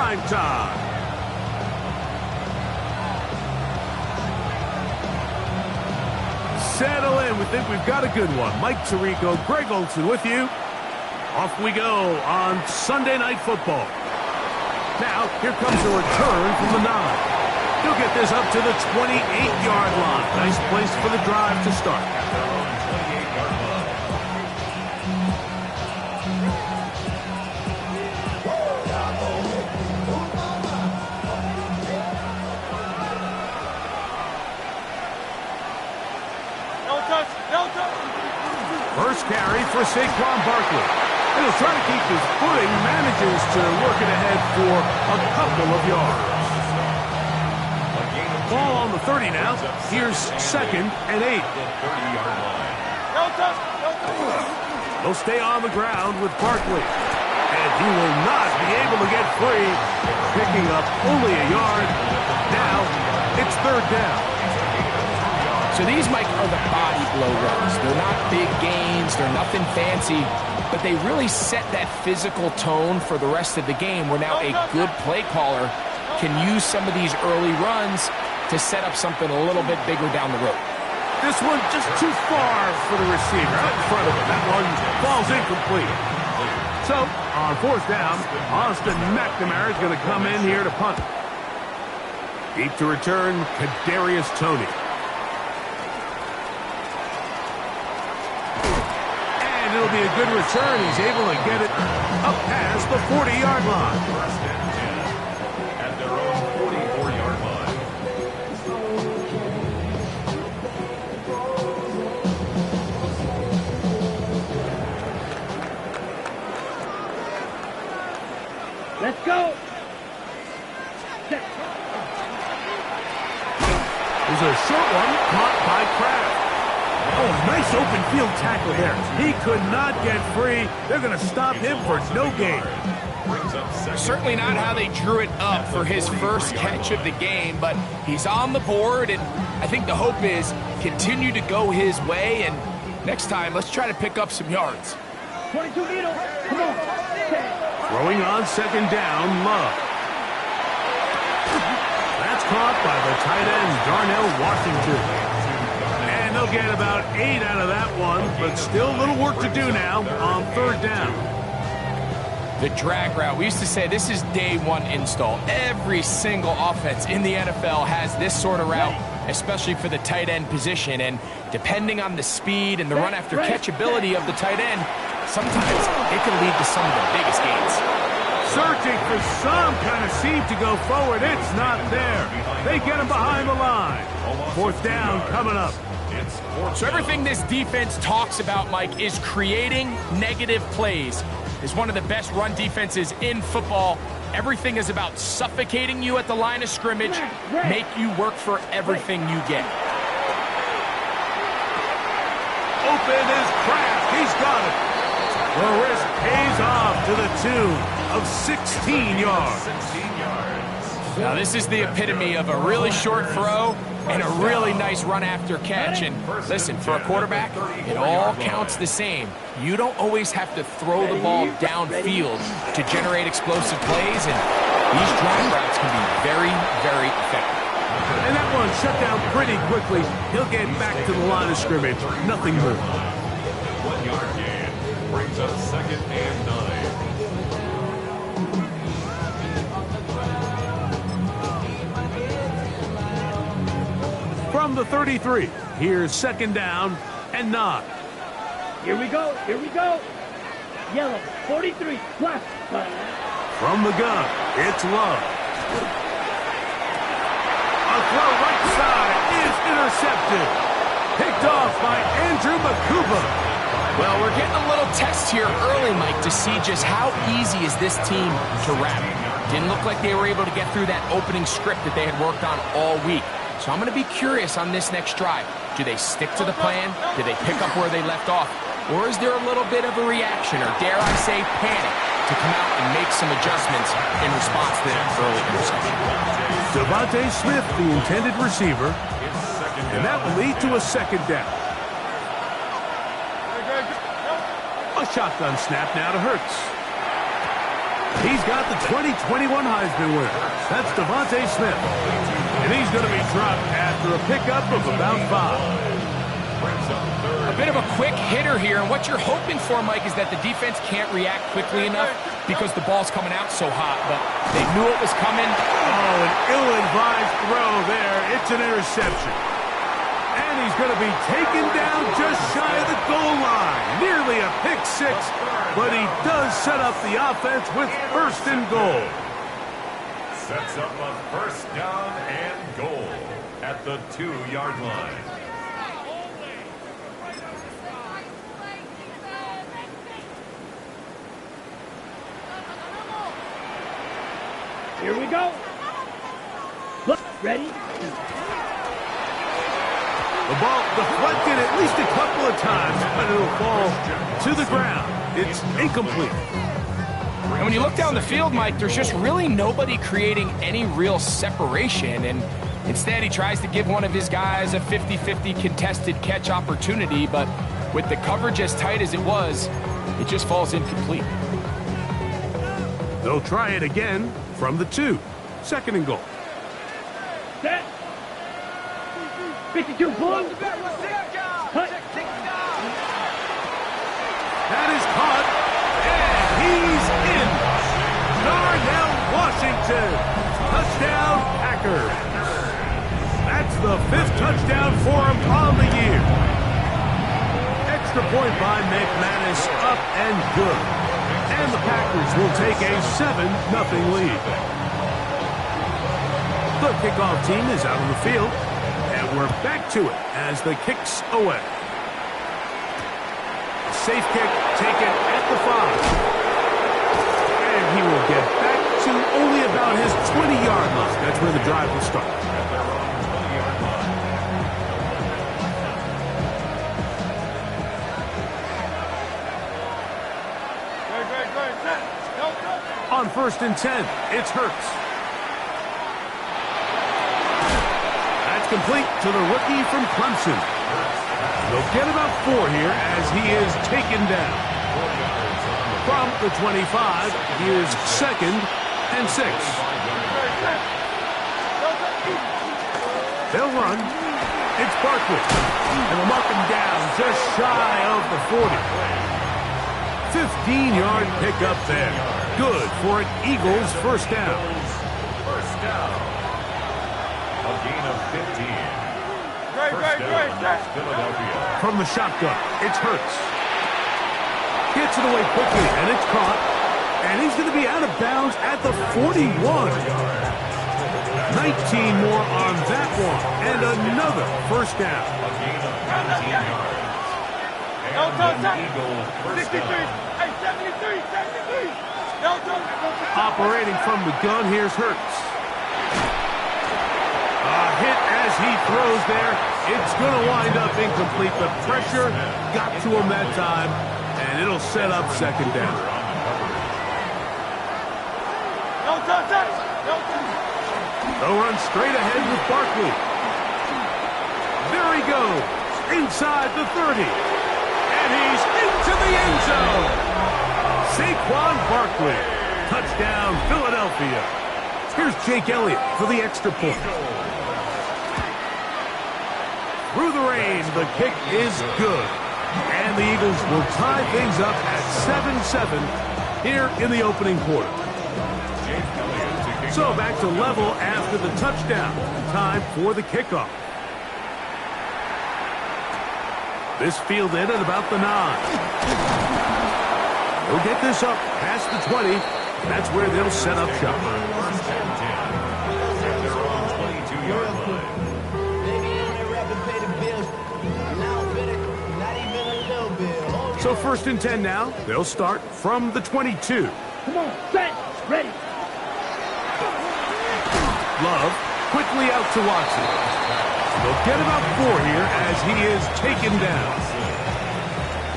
prime time. Settle in. We think we've got a good one. Mike Tirico, Greg Olson with you. Off we go on Sunday Night Football. Now, here comes a return from the 9. He'll get this up to the 28-yard line. Nice place for the drive to start. First carry for Saquon Barkley. And he'll try to keep his footing, manages to work it ahead for a couple of yards. Ball on the 30 now. Here's 2nd and 8. He'll stay on the ground with Barkley. And he will not be able to get free, picking up only a yard. Now it's 3rd down. So these, Mike, are the body blow runs. They're not big gains. They're nothing fancy. But they really set that physical tone for the rest of the game where now a good play caller can use some of these early runs to set up something a little bit bigger down the road. This one just too far for the receiver out in front of him. That one falls incomplete. So, on 4th down, Austin McNamara is going to come in here to punt. Deep to return, Kadarius Toney. And it'll be a good return. He's able to get it up past the 40-yard line. First and 10 at their own 44-yard line. Let's go. There's a short one caught by Kraft. Oh, nice open field tackle there. He could not get free. They're going to stop him for no gain. Certainly not how they drew it up for his first catch of the game, but he's on the board, and I think the hope is continue to go his way, and next time, let's try to pick up some yards. 22 Vito, come on. Throwing on 2nd down, Love. That's caught by the tight end, Darnell Washington. And they'll get about 8 out of that one, but still a little work to do now on 3rd down. The drag route, we used to say this is day one install. Every single offense in the NFL has this sort of route, especially for the tight end position. And depending on the speed and the run after catch ability of the tight end, sometimes it can lead to some of the biggest gains. Searching for some kind of seam to go forward. It's not there. They get him behind the line. 4th down coming up. So everything this defense talks about, Mike, is creating negative plays. Is one of the best run defenses in football. Everything is about suffocating you at the line of scrimmage, make you work for everything you get. Open is Kraft. He's got it. The risk pays off to the tune of 16 yards. Now this is the epitome of a really short throw and a really nice run after catch. And listen, for a quarterback, it all counts the same. You don't always have to throw the ball downfield to generate explosive plays, and these drag routes can be very, very effective. And that one shut down pretty quickly. He'll get back to the line of scrimmage. Nothing more. 1-yard gain brings up 2nd and 9. From the 33, here's 2nd down and 9. Here we go. Here we go. Yellow, 43, left. From the gun, it's Love. A throw right side is intercepted. Picked off by Andrew Makuba. Well, we're getting a little test here early, Mike, to see just how easy is this team to wrap. Didn't look like they were able to get through that opening script that they had worked on all week. So I'm going to be curious on this next drive. Do they stick to the plan? Do they pick up where they left off? Or is there a little bit of a reaction, or dare I say panic, to come out and make some adjustments in response to that early interception? Devontae Smith, the intended receiver, and that will lead to a 2nd down. A shotgun snap now to Hurts. He's got the 2021 Heisman winner. That's Devontae Smith. And he's going to be dropped after a pickup of about 5. A bit of a quick hitter here, and what you're hoping for, Mike, is that the defense can't react quickly enough because the ball's coming out so hot, but they knew it was coming. Oh, an ill-advised throw there. It's an interception. And he's going to be taken down just shy of the goal line. Nearly a pick six, but he does set up the offense with first and goal. Sets up a first down and goal at the 2-yard line. Here we go. Look, ready? The ball deflected at least a couple of times, but it'll fall to the ground. It's incomplete. And when you look down the field, Mike, there's just really nobody creating any real separation, and instead he tries to give one of his guys a 50-50 contested catch opportunity, but with the coverage as tight as it was, it just falls incomplete. They'll try it again from the 2. Second and goal. Set. 52 pull. Cut. That is caught, and he's in. Darnell Washington. Touchdown, Packers. That's the 5th touchdown for him on the year. Extra point by McManus, up and good. And the Packers will take a 7-0 lead. The kickoff team is out on the field, and we're back to it as the kick's away. Safe kick taken at the 5. And he will get back to only about his 20-yard line. That's where the drive will start. On first and 10, it's Hurts. That's complete to the rookie from Clemson. They'll get about 4 here as he is taken down. From the 25, here's 2nd and 6. They'll run. It's Barkley. And they'll mark him down just shy of the 40. 15-yard pickup there. Good for an Eagles first down. First down. A gain of 15. Philadelphia. From the shotgun, it's Hurts. Gets it away quickly, and it's caught. And he's going to be out of bounds at the 41. 19 more on that one, and another first down. A gain of 19 yards. And an Eagle first down. Operating from the gun, here's Hurts. A hit as he throws there. It's going to wind up incomplete. The pressure got to him that time, and it'll set up second down. They'll run straight ahead with Barkley. There he goes, inside the 30. And he's into the end zone. Saquon Barkley. Touchdown, Philadelphia. Here's Jake Elliott for the extra point. Through the rain, the kick is good. And the Eagles will tie things up at 7-7 here in the opening quarter. So back to level after the touchdown. Time for the kickoff. This fielded at about the 9. They'll get this up past the 20. That's where they'll set up shop. First and 10. At their own 22-yard line. So first and 10 now. They'll start from the 22. Come on, set, ready. Love quickly out to Watson. They'll get about 4 here as he is taken down.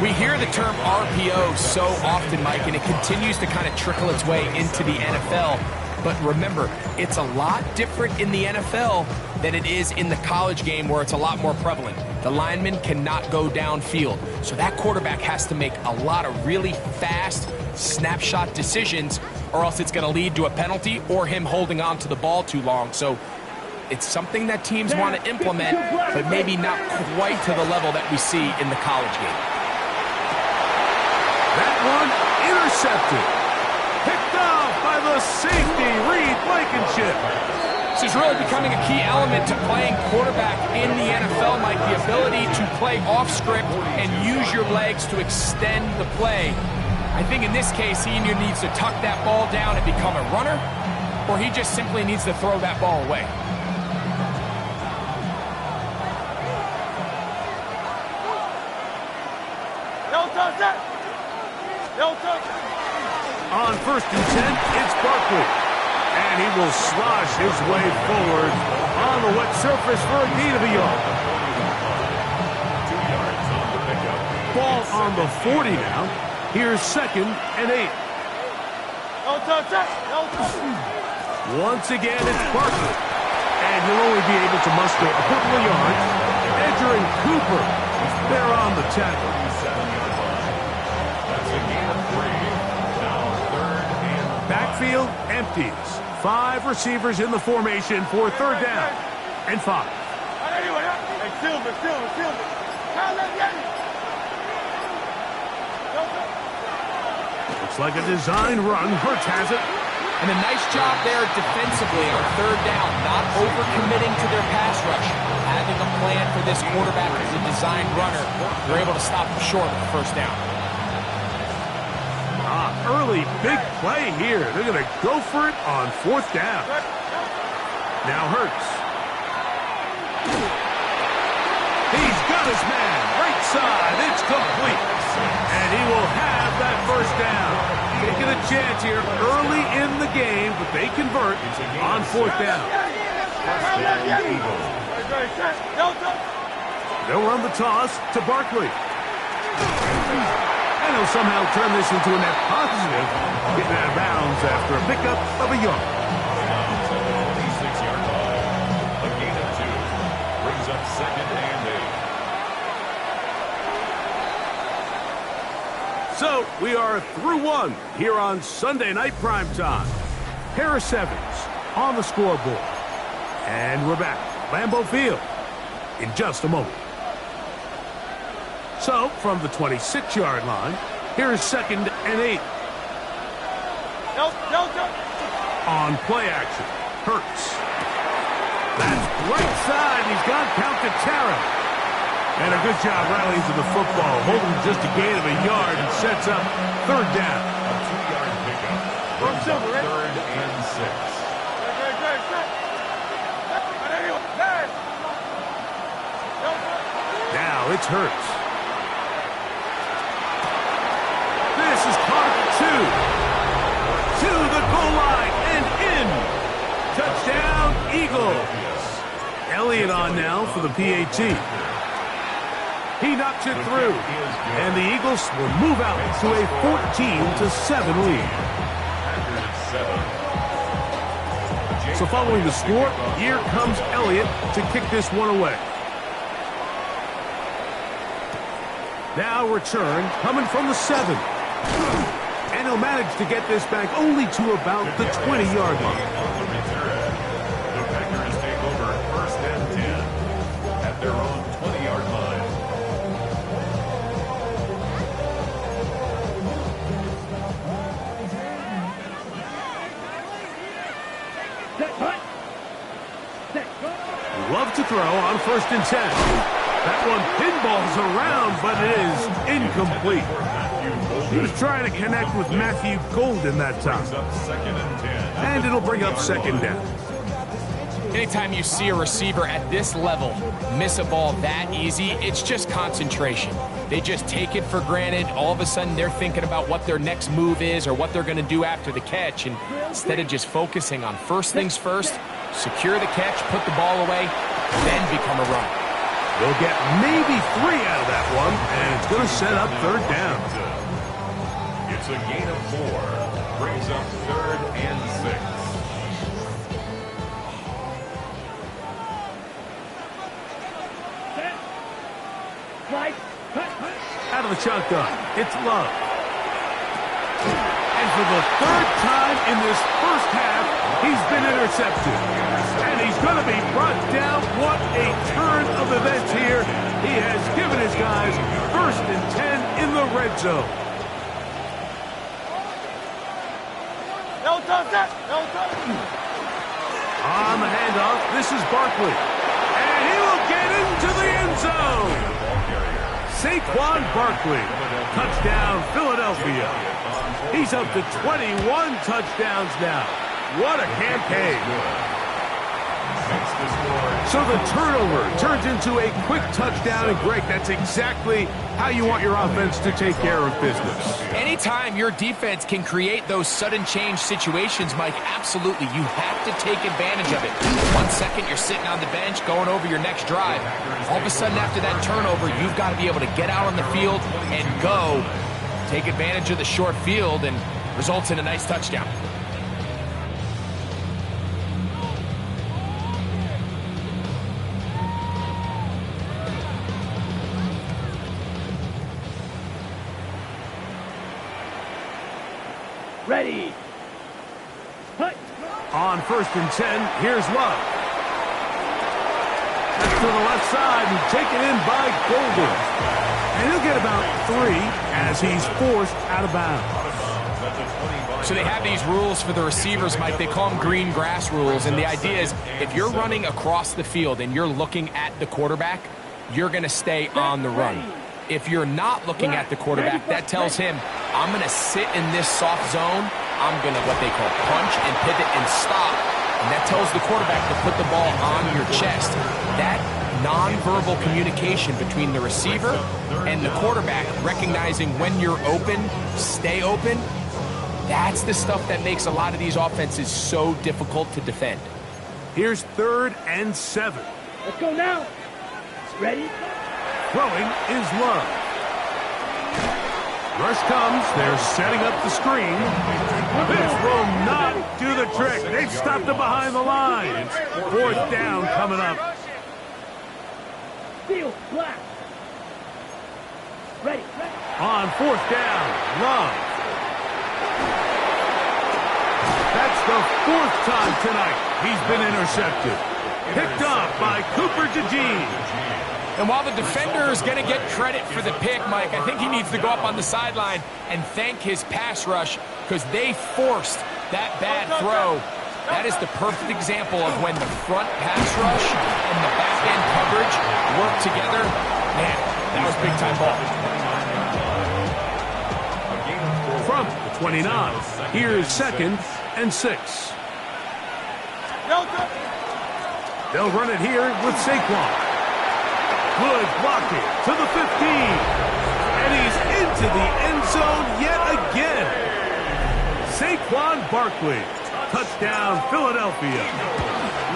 We hear the term RPO so often, Mike, and it continues to kind of trickle its way into the NFL. But remember, it's a lot different in the NFL than it is in the college game where it's a lot more prevalent. The lineman cannot go downfield. So that quarterback has to make a lot of really fast snapshot decisions or else it's going to lead to a penalty or him holding on to the ball too long. So it's something that teams want to implement, but maybe not quite to the level that we see in the college game. That one intercepted. Picked off by the safety, Reed Blankenship. This is really becoming a key element to playing quarterback in the NFL, Mike, the ability to play off script and use your legs to extend the play. I think in this case, he either needs to tuck that ball down and become a runner, or he just simply needs to throw that ball away. On 1st and 10, it's Barkley. And he will slosh his way forward on the wet surface for a gain of a yard. 2 yards on the pickup. Ball on the 40 now. Here's 2nd and 8. Once again, it's Barkley. And he'll only be able to muster a couple of yards. Edger and Cooper, they're on the tackle. 7-yard line. That's a gain of 3. Now 3rd and 5. Backfield empties. 5 receivers in the formation for 3rd down and 5. Looks like a design run. Hurts has it. And a nice job there defensively on 3rd down, not overcommitting to their pass rush. Having a plan for this quarterback as a design runner, they're able to stop him short of the 1st down. Early big play here. They're going to go for it on 4th down. Now Hurts. He's got his man. Right side. It's complete. And he will have that 1st down. Taking a chance here early in the game, but they convert on 4th down. They'll run the toss to Barkley. And he'll somehow turn this into a net positive, getting out of bounds after a pickup of a yard. 26-yard line. A gain of 2. Brings up 2nd and 8. So we are through 1 here on Sunday Night Primetime. Harris Evans on the scoreboard. And we're back. Lambeau Field in just a moment. So, from the 26-yard line, here is 2nd and 8. On play action, Hurts. That's right side. He's got count to Tara. And a good job rallying to the football, holding just a gain of a yard and sets up 3rd down. A 2-yard pickup. Brings up 3rd and 6. Now it's Hurts. This is caught at 2. To the goal line and in. Touchdown, Eagles. Elliott on now for the PAT. He knocks it through. And the Eagles will move out to a 14-7 lead. So following the score, here comes Elliott to kick this one away. Now return coming from the 7. And he'll manage to get this back only to about the 20-yard line. On the return, the Packers take over 1st and 10 at their own 20-yard line. Love to throw on 1st and 10. That one pinballs around, but it is incomplete. He was trying to connect with Matthew Golden that time. And it'll bring up 2nd down. Anytime you see a receiver at this level miss a ball that easy, it's just concentration. They just take it for granted. All of a sudden, they're thinking about what their next move is or what they're going to do after the catch. And instead of just focusing on first things first, secure the catch, put the ball away, then become a runner. They'll get maybe 3 out of that one, and it's going to set up 3rd down. It's a gain of 4. Brings up 3rd and 6. Out of the shotgun, it's Love. And for the third time in this first half, he's been intercepted. And he's going to be brought down. What a turn of events here. He has given his guys 1st and 10 in the red zone. On the handoff, this is Barkley. And he will get into the end zone. Saquon Barkley. Touchdown, Philadelphia. He's up to 21 touchdowns now. What a campaign. So the turnover turns into a quick touchdown, and Greg, that's exactly how you want your offense to take care of business. Anytime your defense can create those sudden change situations, Mike, absolutely, you have to take advantage of it. 1 second, you're sitting on the bench, going over your next drive. All of a sudden, after that turnover, you've got to be able to get out on the field and go. Take advantage of the short field, and results in a nice touchdown. Ready. Hut. On 1st and 10, here's Love. That's to the left side and taken in by Golden. And he'll get about 3 as he's forced out of bounds. So they have these rules for the receivers, Mike. They call them green grass rules. And the idea is if you're running across the field and you're looking at the quarterback, you're going to stay on the run. If you're not looking at the quarterback, that tells him, I'm going to sit in this soft zone. I'm going to what they call punch and pivot and stop. And that tells the quarterback to put the ball on your chest. That nonverbal communication between the receiver and the quarterback, recognizing when you're open, stay open, that's the stuff that makes a lot of these offenses so difficult to defend. Here's 3rd and 7. Let's go now. Ready? Throwing is Love. Rush comes. They're setting up the screen. This will not do the trick. They've stopped him behind the line. It's 4th down coming up. Field black. Ready. On 4th down, Love. That's the 4th time tonight he's been intercepted. Picked off by Cooper DeJean. And while the defender is going to get credit for the pick, Mike, I think he needs to go up on the sideline and thank his pass rush because they forced that bad throw. That is the perfect example of when the front pass rush and the back end coverage work together. Man, that was big-time ball. From the 29, here's 2nd and 6. They'll run it here with Saquon. Good blocking to the 15. And he's into the end zone yet again. Saquon Barkley. Touchdown, Philadelphia.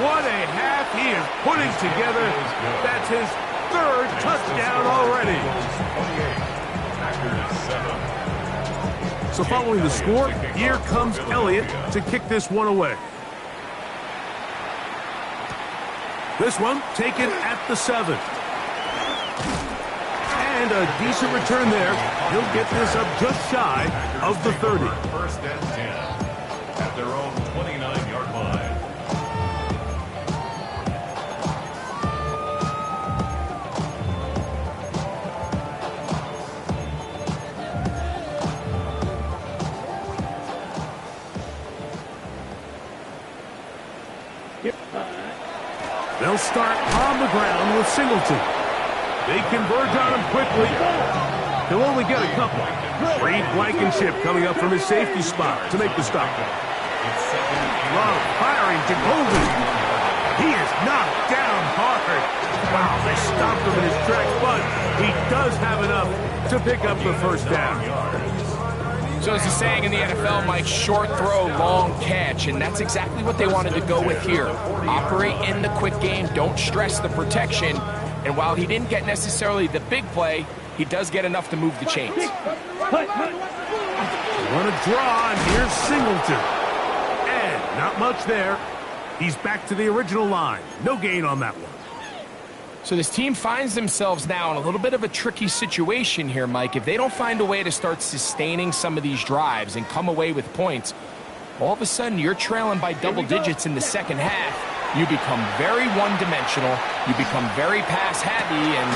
What a half he is putting together. That's his 3rd touchdown already. So following the score, here comes Elliott to kick this one away. This one taken at the 7. And a decent return there. He'll get this up just shy of the 30. 1st and 10 at their own 29-yard line. They'll start on the ground with Singleton. They converge on him quickly. He'll only get a couple. Reed Blankenship coming up from his safety spot to make the stop. Love firing to Golden. He is knocked down hard. Wow, they stopped him in his tracks, but he does have enough to pick up the 1st down. So as the saying in the NFL, Mike, short throw, long catch, and that's exactly what they wanted to go with here. Operate in the quick game, don't stress the protection, and while he didn't get necessarily the big play, he does get enough to move the chains. Run a draw, and here's Singleton. And not much there. He's back to the original line. No gain on that one. So this team finds themselves now in a little bit of a tricky situation here, Mike. If they don't find a way to start sustaining some of these drives and come away with points, all of a sudden you're trailing by double digits in the second half. You become very one-dimensional. You become very pass-heavy, and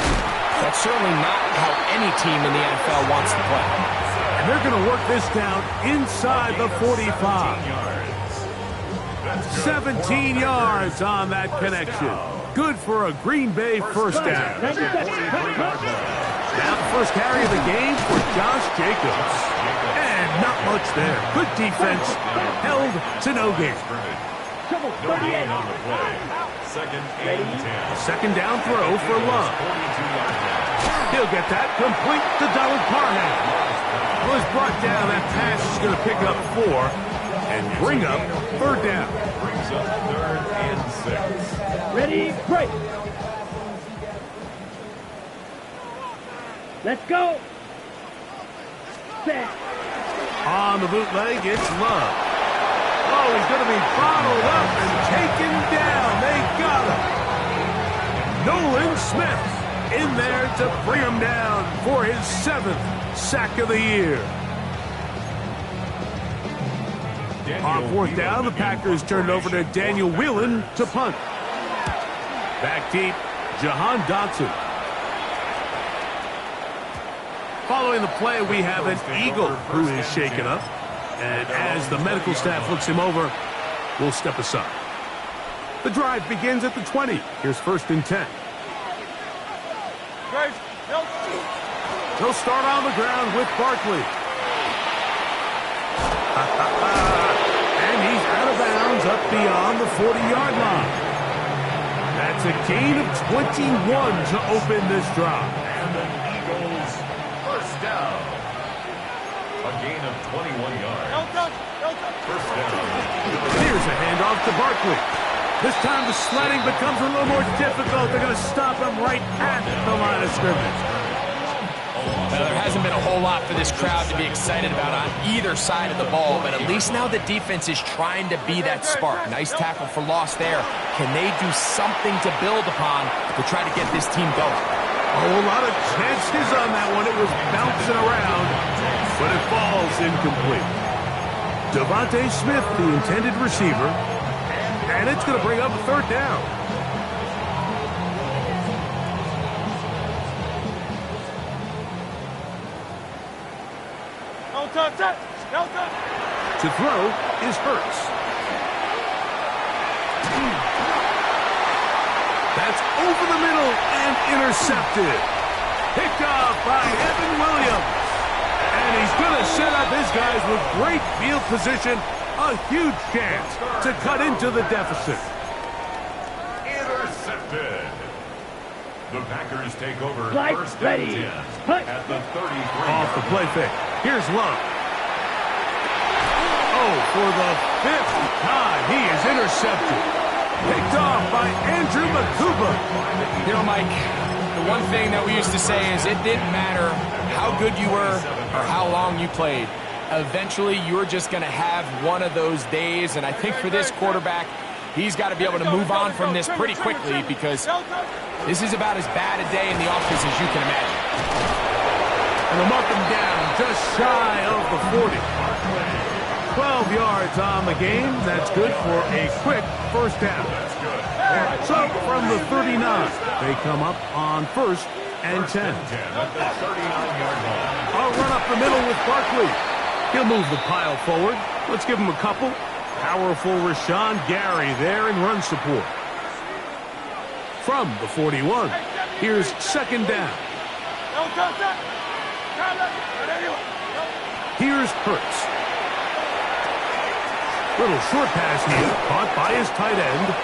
that's certainly not how any team in the NFL wants to play. And they're going to work this down inside the 45. 17 yards on that connection. Good for a Green Bay first down. Now the first carry of the game for Josh Jacobs. And not much there. Good defense. Held to no gain. No gain on the play. Second and 10. Second down throw for Love. He'll get that complete to Donald Parham. Was brought down. That pass is going to pick up 4 and bring up third down. Brings up third and 6. Ready, break. Let's go. Set. On the bootleg, it's Love. Oh, he's going to be bottled up and taken down. They got him. Nolan Smith in there to bring him down for his 7th sack of the year. On fourth down, the Packers turned over to Daniel Whelan to punt. Back deep, Jahan Dotson. Following the play, we have an Eagle who is shaken up. And as the medical staff looks him over, we'll step aside. The drive begins at the 20. Here's first and 10. They'll start on the ground with Barkley. And he's out of bounds up beyond the 40-yard line. That's a gain of 21 to open this drive. And the Eagles first down. A gain of 21 yards. First down. Here's a handoff to Barkley. This time the sledding becomes a little more difficult. They're going to stop him right at the line of scrimmage. Well, there hasn't been a whole lot for this crowd to be excited about on either side of the ball, but at least now the defense is trying to be that spark. Nice tackle for loss there. Can they do something to build upon to try to get this team going? Oh, a lot of chances on that one. It was bouncing around, but it falls incomplete. Devontae Smith, the intended receiver, and it's going to bring up a third down. To throw is Hurts. That's over the middle and intercepted. Picked off by Evan Williams. And he's going to set up his guys with great field position. A huge chance to cut into the deficit. Intercepted. The Packers take over Flight first ready. and 10 at the 33. Off the play fake. Here's Love. Oh, for the 5th time, he is intercepted. Picked off by Andrew Makuba. You know, Mike, the one thing that we used to say is it didn't matter how good you were or how long you played. Eventually, you're just going to have one of those days, and I think for this quarterback, he's got to be able to move on from this pretty quickly because this is about as bad a day in the office as you can imagine. And they'll mark him down just shy of the 40. 12 yards on the game. That's good for a quick first down. So from the 39, they come up on first and 10. I'll run up the middle with Barkley. He'll move the pile forward. Let's give him a couple. Powerful Rashawn Gary there in run support. From the 41, here's second down. Here's Hurts. Little short pass here, caught by his tight end.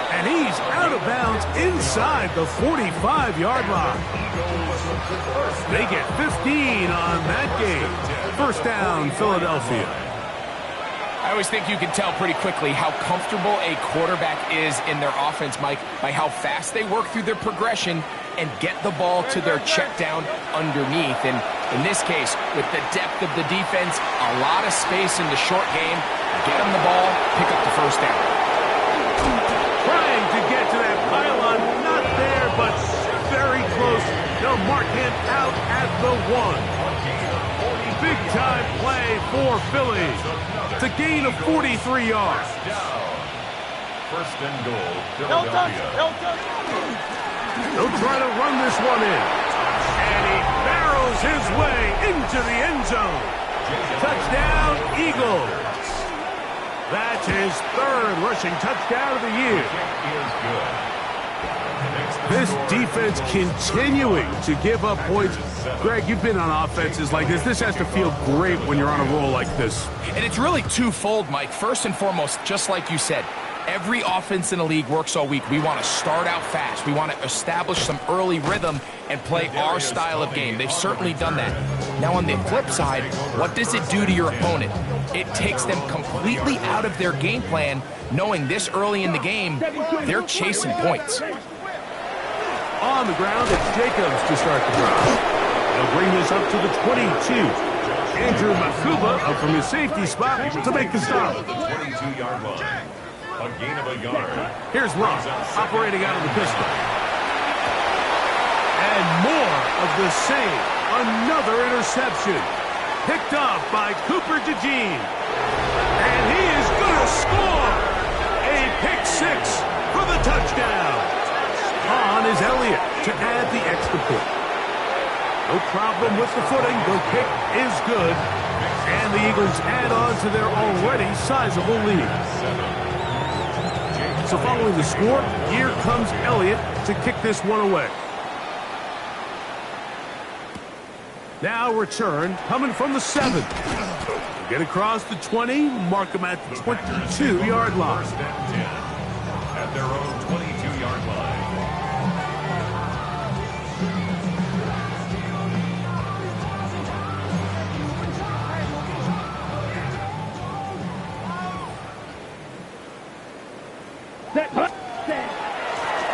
And he's out of bounds inside the 45-yard line. They get 15 on that game. First down, Philadelphia. I always think you can tell pretty quickly how comfortable a quarterback is in their offense, Mike, by how fast they work through their progression and get the ball to their check down underneath. And in this case, with the depth of the defense, a lot of space in the short game, get them the ball, pick up the first down. Trying to get to that pylon, not there, but mark him out at the 1. Big-time play for Philly. It's a gain of 43 yards. First and goal, Philadelphia. He'll try to run this one in. And he barrels his way into the end zone. Touchdown, Eagles. That's his 3rd rushing touchdown of the year. This defense continuing to give up points. Greg, you've been on offenses like this. This has to feel great when you're on a roll like this. And it's really twofold, Mike. First and foremost, just like you said, every offense in the league works all week. We want to start out fast. We want to establish some early rhythm and play our style of game. They've certainly done that. Now, on the flip side, what does it do to your opponent? It takes them completely out of their game plan, knowing this early in the game, they're chasing points. On the ground, it's Jacobs to start the drive. They'll bring this up to the 22. Andrew Makuba up from his safety spot to make the stop. 22-yard line. A gain of a yard. Here's Ross operating out of the pistol. And more of the same. Another interception. Picked up by Cooper DeJean. And he is going to score. A pick 6 for the touchdown. On is Elliott to add the extra point. No problem with the footing. The kick is good. And the Eagles add on to their already sizable lead. So following the score, here comes Elliott to kick this one away. Now return coming from the 7. Get across the 20, mark them at the 22-yard line. First and 10 at their own 22-yard line.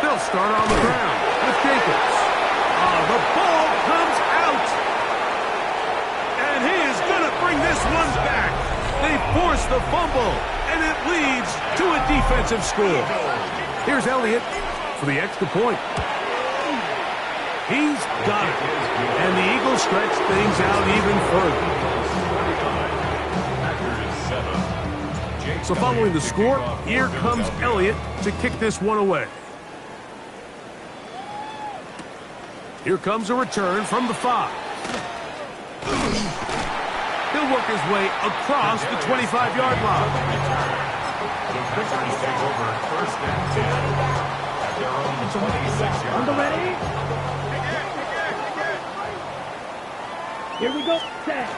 They'll start on the ground with Jacobs. The ball comes out. And he is going to bring this one back. They force the fumble, and it leads to a defensive score. Here's Elliott for the extra point. He's got it. And the Eagles stretch things out even further. So following the score, here comes Elliott to kick this one away. Here comes a return from the 5. He'll work his way across the 25-yard line. The Packers take over first and 10 at their own 26-yard line. Ready? Here we go. Set.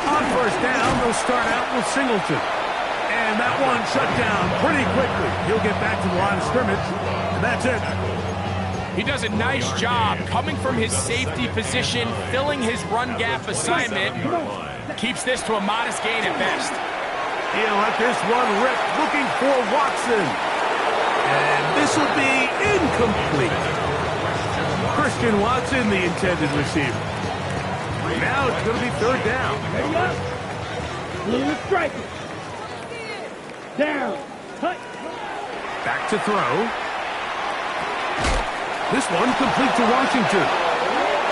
On first down, they'll start out with Singleton. And that one shut down pretty quickly. He'll get back to the line of scrimmage, and that's it. He does a nice job coming from his safety position, filling his run gap assignment. Keeps this to a modest gain at best. He'll let this one rip, looking for Watson. And this will be incomplete. Christian Watson, the intended receiver. Now it's going to be third down. Ready up. Blue striker. Down. Cut. Back to throw. This one complete to Washington.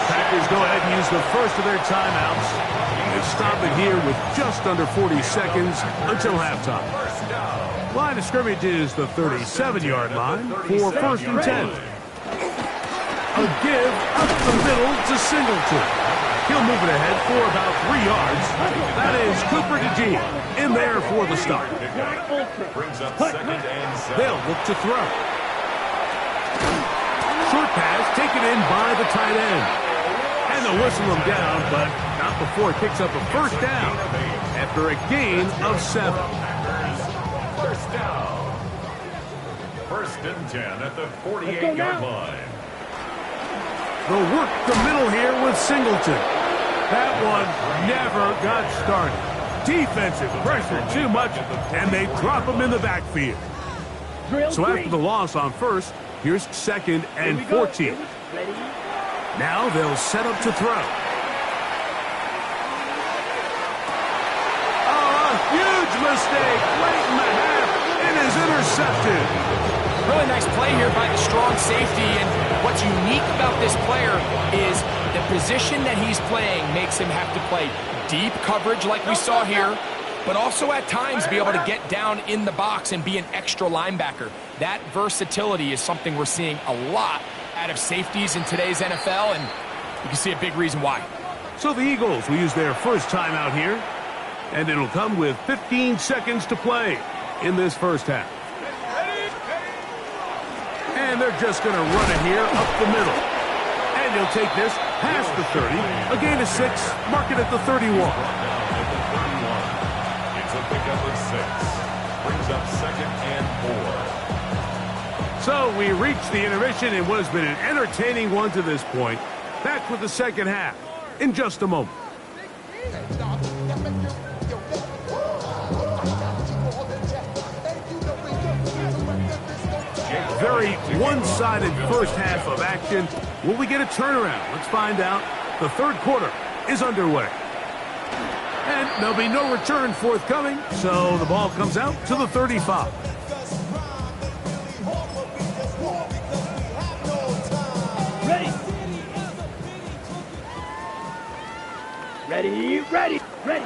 Packers go ahead and use the first of their timeouts. They stop it here with just under 40 seconds until halftime. Line of scrimmage is the 37-yard line for first and 10. A give up the middle to Singleton. He'll move it ahead for about 3 yards. That is Cooper DeJean in there for the stop. Brings up second and 7. They'll look to throw. Short pass taken in by the tight end. And they'll whistle him down, but not before it picks up a first down after a gain of 7. First down. First and 10 at the 48-yard line. They'll work the middle here with Singleton. That one never got started. Defensive pressure too much, and they drop him in the backfield. So after the loss on first, here's second and 14. Now they'll set up to throw. Oh, a huge mistake late in the half. It is intercepted. Really nice play here by the strong safety, and what's unique about this player is the position that he's playing makes him have to play deep coverage like we saw here, but also at times be able to get down in the box and be an extra linebacker. That versatility is something we're seeing a lot out of safeties in today's NFL, and you can see a big reason why. So the Eagles will use their first timeout here, and it'll come with 15 seconds to play in this first half. And they're just going to run it here up the middle. And he'll take this past the 30, a gain of 6, mark it at the 31. It's a pickup of 6. Brings up 2nd and 4. So we reach the intermission in what has been an entertaining one to this point. Back with the second half in just a moment. Very one-sided first half of action. Will we get a turnaround? Let's find out. The third quarter is underway. And there'll be no return forthcoming, so the ball comes out to the 35. Ready. Ready, ready, ready.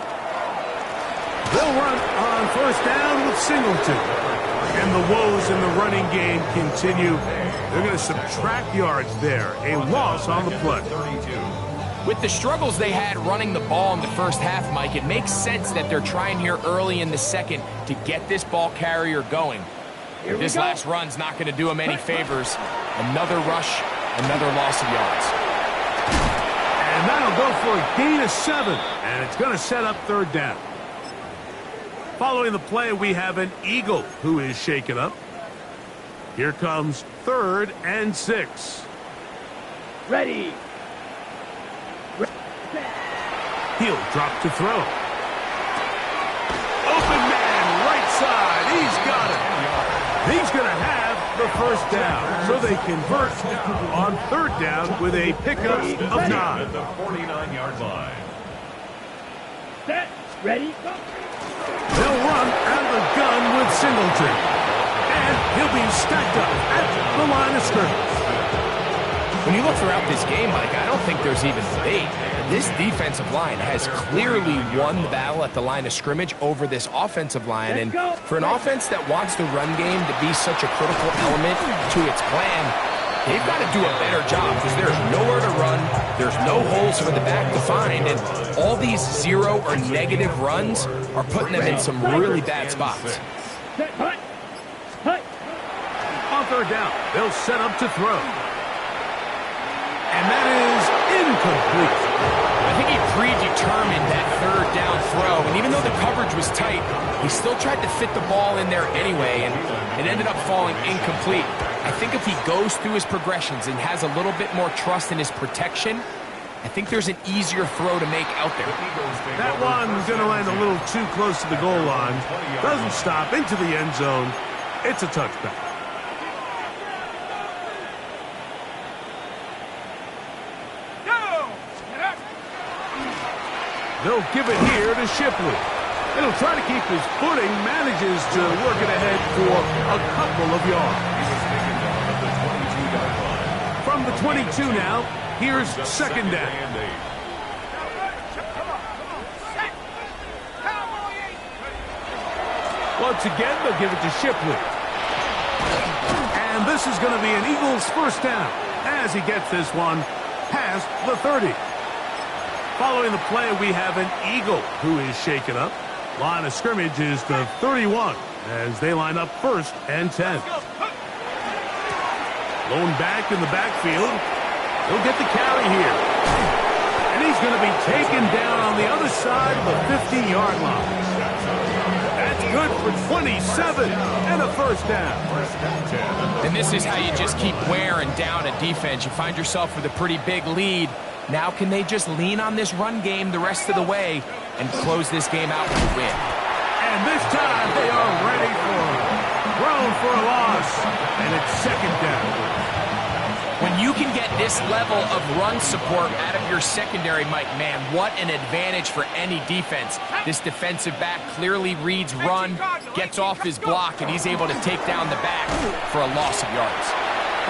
They'll run on first down with Singleton. And the woes in the running game continue. They're going to subtract yards there. A loss on the play. With the struggles they had running the ball in the first half, Mike, it makes sense that they're trying here early in the second to get this ball carrier going. This last run's not going to do him any favors. Another rush, another loss of yards. And that'll go for a gain of 7. And it's going to set up third down. Following the play, we have an Eagle who is shaken up. Here comes 3rd and 6. Ready. He'll drop to throw. Open man, right side. He's got it. He's going to have the first down. So they convert on third down with a pickup of 9. At the 49-yard line. Set. Ready. Go. They'll run out of the gun with Singleton. And he'll be stacked up at the line of scrimmage. When you look throughout this game, Mike, I don't think there's even debate. This defensive line has clearly won the battle at the line of scrimmage over this offensive line. And for an offense that wants the run game to be such a critical element to its plan, they've got to do a better job because there's nowhere to run. There's no holes for the back to find. And all these 0 or negative runs are putting them in some really bad spots. On third down, they'll set up to throw. And that is incomplete. I think he predetermined that third down throw. And even though the coverage was tight, he still tried to fit the ball in there anyway. And it ended up falling incomplete. I think if he goes through his progressions and has a little bit more trust in his protection, I think there's an easier throw to make out there. That one's going to land a little too close to the goal line. Doesn't stop into the end zone. It's a touchback. They'll give it here to Shipley. And he'll try to keep his footing, manages to work it ahead for a couple of yards. From the 22 now, here's second down. Once again, they'll give it to Shipley. And this is going to be an Eagles first down as he gets this one past the 30. Following the play, we have an Eagle who is shaken up. Line of scrimmage is the 31 as they line up 1st and 10. Lone back in the backfield. He'll get the carry here. And he's going to be taken down on the other side of the 50-yard line. That's good for 27 and a first down. And this is how you just keep wearing down a defense. You find yourself with a pretty big lead. Now can they just lean on this run game the rest of the way and close this game out with a win? And this time they are ready for it. Thrown for a loss. And it's second down. When you can get this level of run support out of your secondary, Mike, man, what an advantage for any defense. This defensive back clearly reads run, gets off his block, and he's able to take down the back for a loss of yards.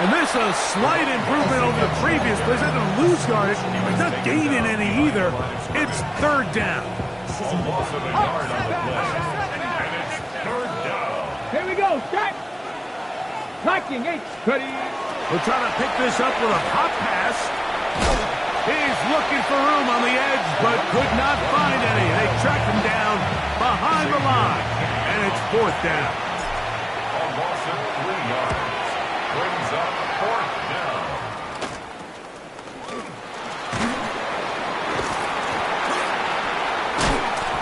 And this a slight improvement over the previous plays. They didn't lose yardage, but not gaining any either. It's third down. A loss of a yard on the play. And it's third down. Here we go, start. Blocking, H, ready. We're trying to pick this up with a pop pass. He's looking for room on the edge, but could not find any. They tracked him down behind the line, and it's fourth down. A loss of 3 yards. Brings up fourth down.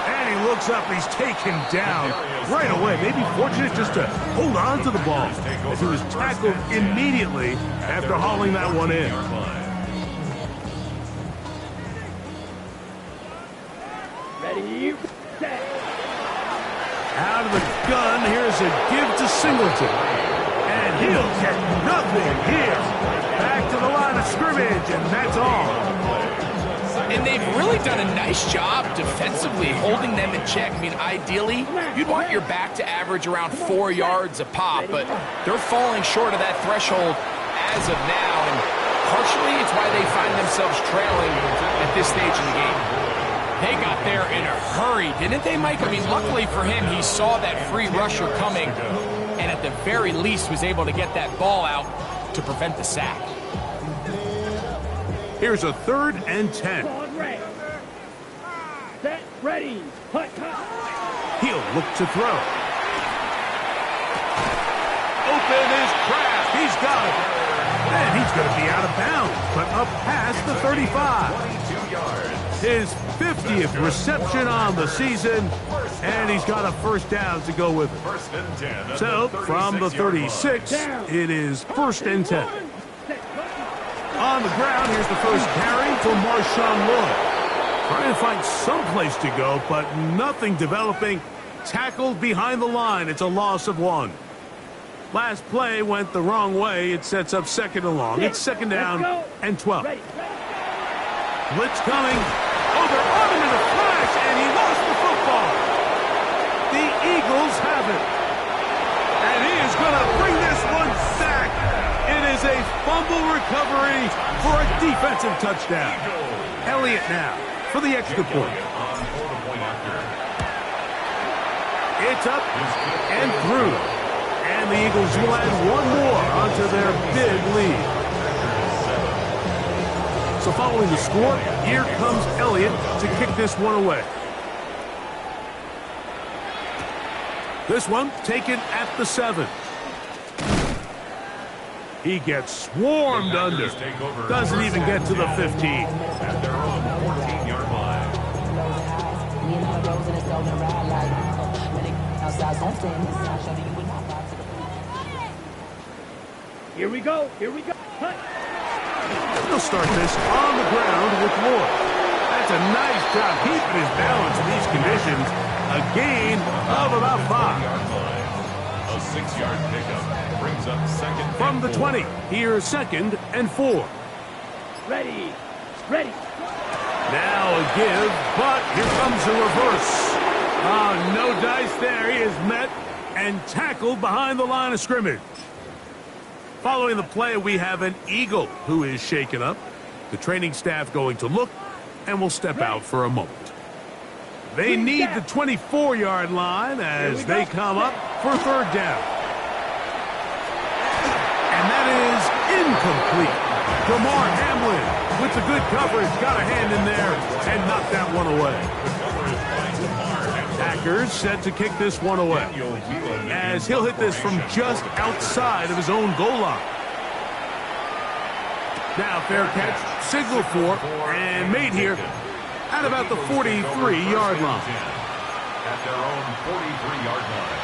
And he looks up, and he's taken down right away. Maybe fortunate just to hold on to the ball, as he was tackled immediately after hauling that one in. Ready, set. Out of the gun, here's a give to Singleton. And he'll get nothing here. Back to the line of scrimmage, and that's all. And they've really done a nice job defensively holding them in check. I mean, ideally, you'd want your back to average around 4 yards a pop, but they're falling short of that threshold as of now, and partially it's why they find themselves trailing at this stage in the game. They got there in a hurry, didn't they, Mike? I mean, luckily for him, he saw that free rusher coming, and at the very least was able to get that ball out to prevent the sack. Here's a 3rd and 10. Set, ready, hut. He'll look to throw. Open is Kraft. He's got it. And he's going to be out of bounds, but up past the 35. 22 yards. His 50th reception on the season, and he's got a first down to go with it. First and 10. So, from the 36, it is 1st and 10. On the ground, here's the first carry for Marshawn Lloyd. Trying to find some place to go, but nothing developing. Tackled behind the line. It's a loss of 1. Last play went the wrong way. It sets up 2nd and long. It's 2nd down and 12. Blitz coming. Oh, they're on him in a flash, and he lost the football. The Eagles have it. And he is going to bring this one back. It is a fumble recovery for a defensive touchdown. Elliott now for the extra point. It's up and through. And the Eagles will add one more onto their big lead. So following the score, here comes Elliott to kick this one away. This one taken at the 7. He gets swarmed under. Doesn't even get to the 15. At their own 14-yard line. Here we go, here we go. Hut. He'll start this on the ground with Lloyd. That's a nice job keeping his balance in these conditions. A gain of about 5. A 6-yard pickup brings up 2nd. From the 20, here's 2nd and 4. Ready, ready. Now a give, but here comes a reverse. Oh, no dice there. He is met and tackled behind the line of scrimmage. Following the play, we have an Eagle who is shaken up. The training staff going to look and will step out for a moment. They need the 24-yard line as they come up for 3rd down. And that is incomplete. Damar Hamlin with the good coverage, got a hand in there and knocked that one away. Packers set to kick this one away as he'll hit this from just outside of his own goal line. Now fair catch, signal for, and made here at about the 43-yard line. At their own 43-yard line.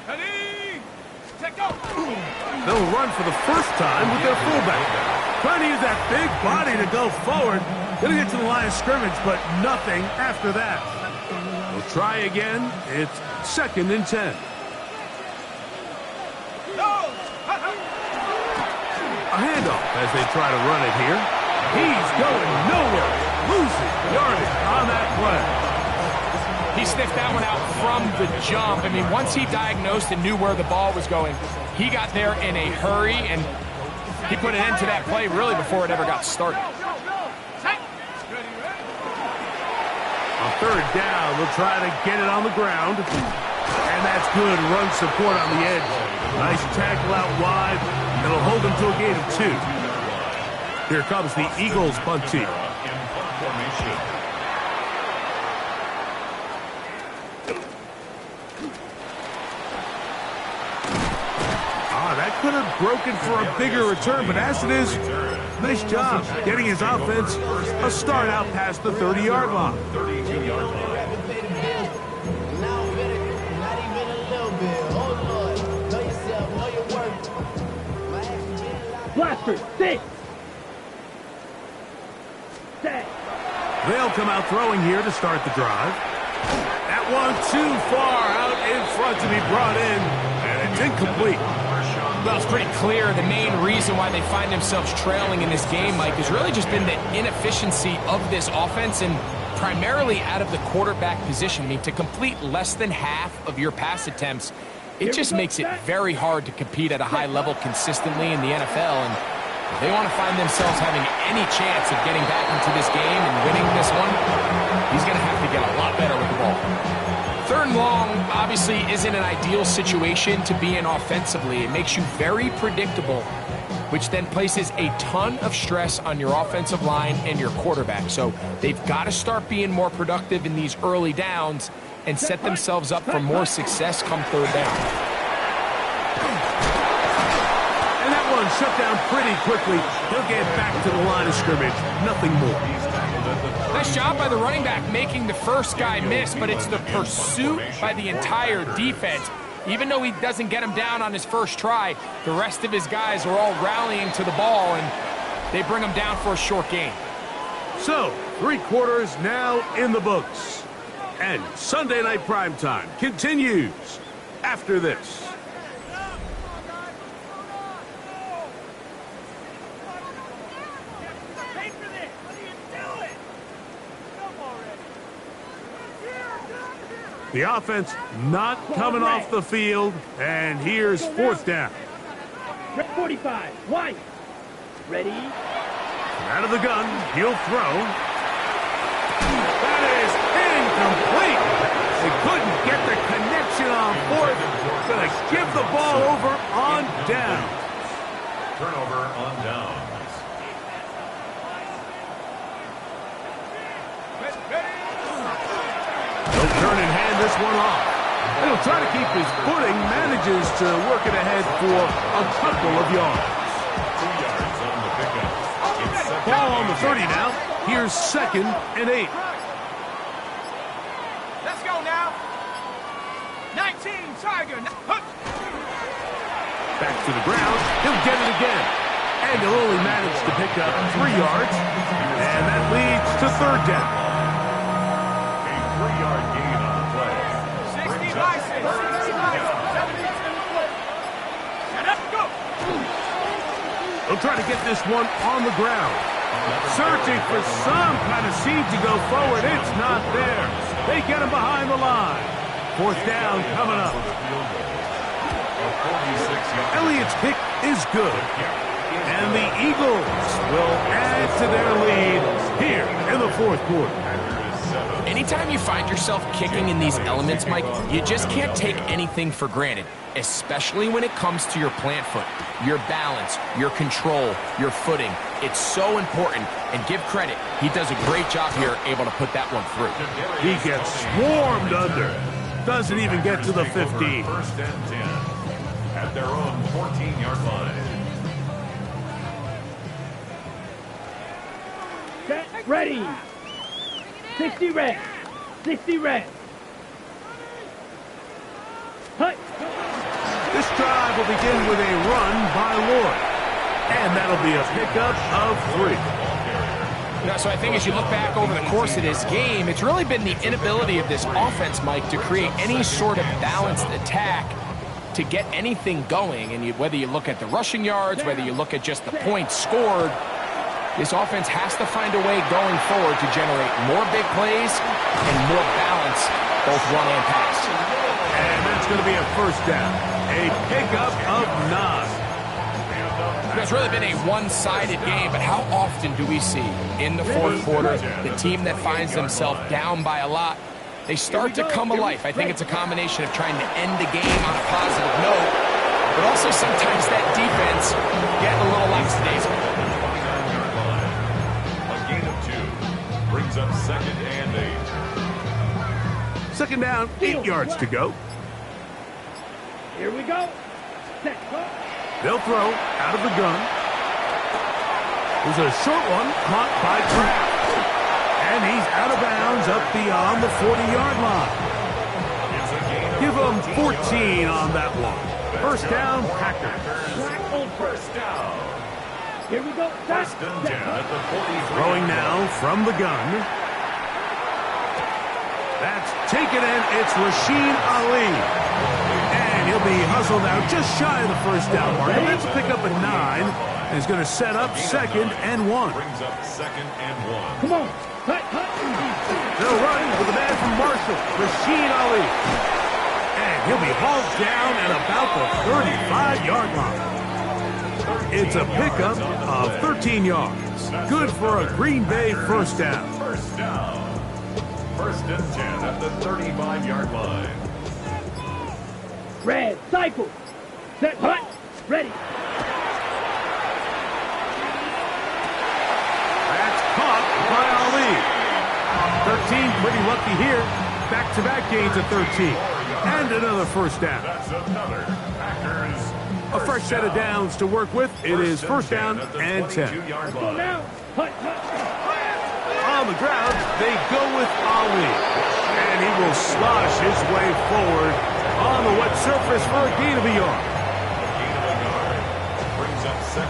Ready, set, go. They'll run for the first time with their fullback. Trying to use that big body to go forward. Gonna get to the line of scrimmage, but nothing after that. We'll try again. It's 2nd and 10. A handoff as they try to run it here. He's going nowhere. Losing yardage on that play. He sniffed that one out from the jump. I mean, once he diagnosed and knew where the ball was going, he got there in a hurry, and he put an end to that play really before it ever got started. On 3rd down, they'll try to get it on the ground. And that's good run support on the edge. Nice tackle out wide. It'll hold them to a gain of 2. Here comes the Eagles punt team. That could have broken for a bigger return, but as it is, nice job getting his offense a start out past the 30-yard line. 32-yard line. Blaster, 6. Set. They'll come out throwing here to start the drive. That one too far out in front to be brought in, and it's incomplete. Well, it's pretty clear the main reason why they find themselves trailing in this game, Mike, has really just been the inefficiency of this offense and primarily out of the quarterback position. I mean, to complete less than half of your pass attempts, it just makes it very hard to compete at a high level consistently in the NFL. And if they want to find themselves having any chance of getting back into this game and winning this one, he's going to have to get a lot better with the ball. 3rd and long obviously isn't an ideal situation to be in offensively. It makes you very predictable, which then places a ton of stress on your offensive line and your quarterback. So they've got to start being more productive in these early downs and set themselves up for more success come 3rd down. And that one shut down pretty quickly. He'll get back to the line of scrimmage. Nothing more. Nice job by the running back making the first guy miss, but it's the pursuit by the entire defense. Even though he doesn't get him down on his first try, the rest of his guys are all rallying to the ball, and they bring him down for a short gain. So, 3 quarters now in the books. And Sunday Night Primetime continues after this. The offense not coming off the field, and here's 4th down. 45, white. Ready? Out of the gun, he'll throw. That is incomplete. They couldn't get the connection on 4th. Gonna give the ball over on down. Turnover on downs. He'll turn and hand this one off. And he'll try to keep his footing, manages to work it ahead for a couple of yards. 2 yards on the pickup. Ball on the 30 now. Here's 2nd and 8. Let's go now. 19, Tiger. Back to the ground. He'll get it again. And he'll only manage to pick up 3 yards. And that leads to 3rd down. 3-yard gain on the play. 60 license. 60 license. 72. Go. They'll try to get this one on the ground. Searching for some kind of seed to go forward. It's not there. They get him behind the line. 4th down coming up. Elliott's kick is good. And the Eagles will add to their lead here in the 4th quarter. Anytime you find yourself kicking in these elements, Mike, you just can't take anything for granted, especially when it comes to your plant foot, your balance, your control, your footing. It's so important, and give credit. He does a great job here able to put that one through. He gets swarmed under. Doesn't even get to the 15. 1st and 10 at their own 14-yard line. Set, ready. 60 red. 60 red. Hut. This This drive will begin with a run by Lloyd. And that'll be a pickup of 3. So I think as you look back over the course of this game, it's really been the inability of this offense, Mike, to create any sort of balanced attack to get anything going. And whether you look at the rushing yards, whether you look at just the points scored, this offense has to find a way going forward to generate more big plays and more balance, both run and pass. And that's going to be a first down. A pickup of 9. It's really been a one-sided game, but how often do we see in the fourth quarter the team that finds themselves down by a lot, they start to come alive? I think it's a combination of trying to end the game on a positive note, but also sometimes that defense getting a little lackadaisical. A gain of 2 brings up 2nd and 8. Second down, 8 yards to go. Here we go. Set, go. They'll throw out of the gun. There's a short one caught by Kraft. And he's out of bounds up beyond the 40-yard line. Give them 14 on that one. First down, Packers. First down. Here we go. First and 10 at the 43. Throwing now from the gun. That's taken in. It's Rashid Ali. And he'll be hustled out just shy of the first down mark. That's a pickup at 9. And he's going to set up 2nd and 1. Brings up 2nd and 1. Come on. Hut, hut. They'll run with the man from Marshall, Rashid Ali. And he'll be hauled down at about the 35-yard line. It's a pickup of 13 yards. Good for a Green Bay first down. First down. First and 10 at the 35-yard line. Red, cycle. Set, hut. Ready. That's caught by Ali. 13, pretty lucky here. Back-to-back gains at 13. And another first down. That's another Packers. A fresh set of downs to work with. It is first down and 10. Go now. Hut, hut. On the ground, they go with Ali. And he will slosh his way forward on the wet surface for a gain of a yard.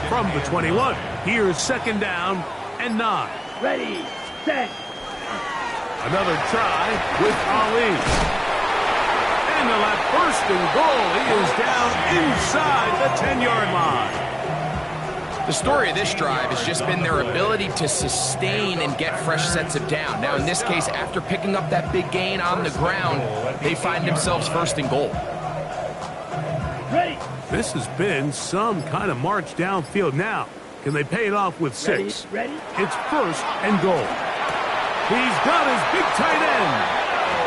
From the 21, here's second down and 9. Ready, set. Another try with Ali. And they'll have first and goal. He is down inside the 10-yard line. The story of this drive has just been their ability to sustain and get fresh sets of down. Now, in this case, after picking up that big gain on the ground, they find themselves first and goal. Ready. This has been some kind of march downfield. Now, can they pay it off with 6? Ready. It's first and goal. He's got his big tight end.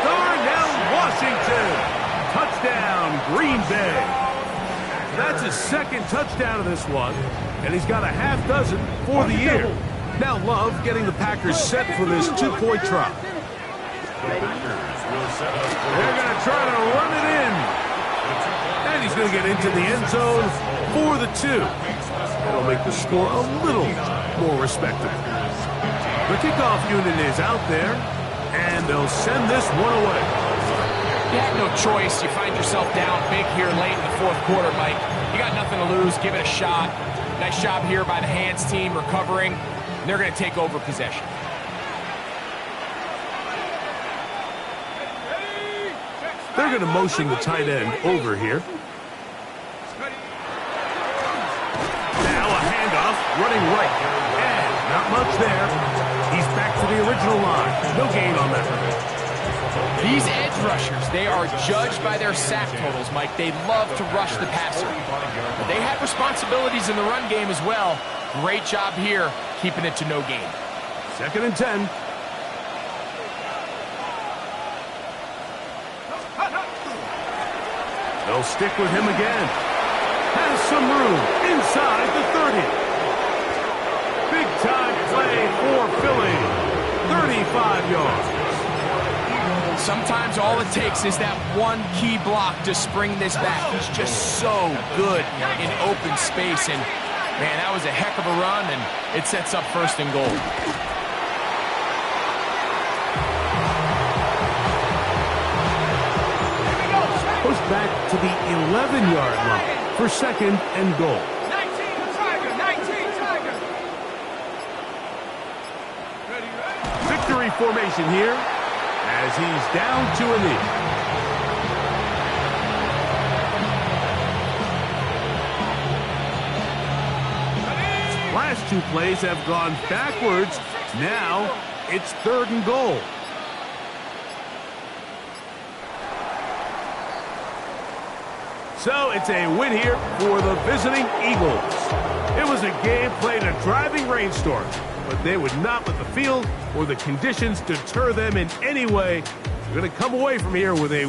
Darnell Washington. Touchdown, Green Bay. That's his second touchdown of this one, and he's got a half dozen for the year. Now Love getting the Packers set for this 2-point try. They're going to try to run it in. And he's going to get into the end zone for the 2. That'll make the score a little more respectable. The kickoff unit is out there, and they'll send this one away. You have no choice. You find yourself down big here late in the fourth quarter, Mike. You got nothing to lose. Give it a shot. Nice job here by the hands team recovering. They're going to take over possession. They're going to motion the tight end over here. Now a handoff, running right. And not much there. He's back to the original line. No gain on that. These edge rushers, they are judged by their sack totals, Mike. They love to rush the passer. But they have responsibilities in the run game as well. Great job here, keeping it to no gain. Second and 10. They'll stick with him again. Has some room inside the 30. Big time play for Philly. 35 yards. Sometimes all it takes is that one key block to spring this back. He's just so good in open space. And, man, that was a heck of a run, and it sets up first and goal. First back to the 11-yard line for 2nd and goal. 19 Tiger, 19 Tiger. Victory formation here as he's down to a knee. Last two plays have gone backwards. Now it's 3rd and goal. So it's a win here for the visiting Eagles. It was a game played in a driving rainstorm, but they would not let the field or the conditions deter them in any way. They're going to come away from here with a